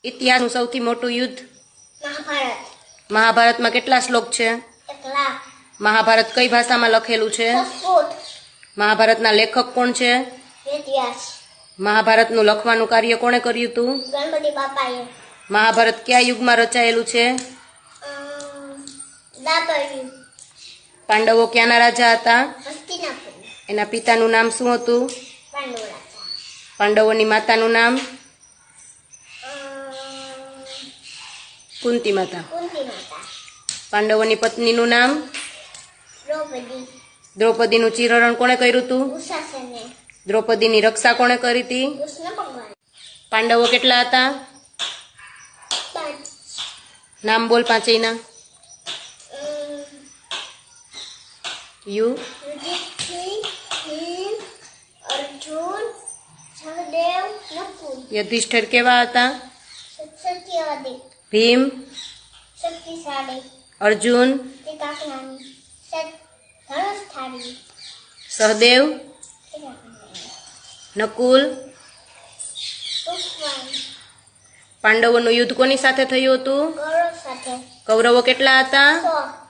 ઇતિહાસનું સૌથી મોટું યુદ્ધ મહાભારત. મહાભારતમાં કેટલા શ્લોક છે? 1 લાખ. મહાભારત કઈ ભાષામાં લખેલું છે? સંસ્કૃત. મહાભારતના લેખક કોણ છે? વેદવ્યાસ. મહાભારતનું લખવાનું કાર્ય કોણે કર્યું હતું? ગણપતિ બાપાએ. મહાભારત કયા યુગમાં રચાયેલું છે? દ્વાપર યુગ. પાંડવો ક્યાંના રાજા હતા? હસ્તિનાપુર. એના પિતાનું નામ શું હતું? પાંડવ રાજા. પાંડવોની માતાનું નામ? કુંતી માતા. કુંતી માતા. પાંડવોની પત્નીનું નામ? દ્રૌપદી. દ્રૌપદીનું ચિરહરણ કોણે કર્યું હતું? દુશાસને. દ્રૌપદીની રક્ષા કોણે કરી હતી? કૃષ્ણ ભગવાન. પાંડવો કેટલા હતા? 5. નામ બોલ પાંચેયના. યુ. યુધિષ્ઠિર, ભીમ, અર્જુન, સહદેવ, નકુલ. યુધિષ્ઠિર કેવા હતા? સત્યવાદી. ભીમ? શક્તિશાળી. અર્જુન? ટીકાજ્ઞાની. ધનુષધારી. સહદેવ? નકુલ? પુષ્પવાન. પાંડવોનું યુદ્ધ કોની સાથે થયું હતું? ગૌરવ સાથે. કૌરવો કેટલા હતા? 100.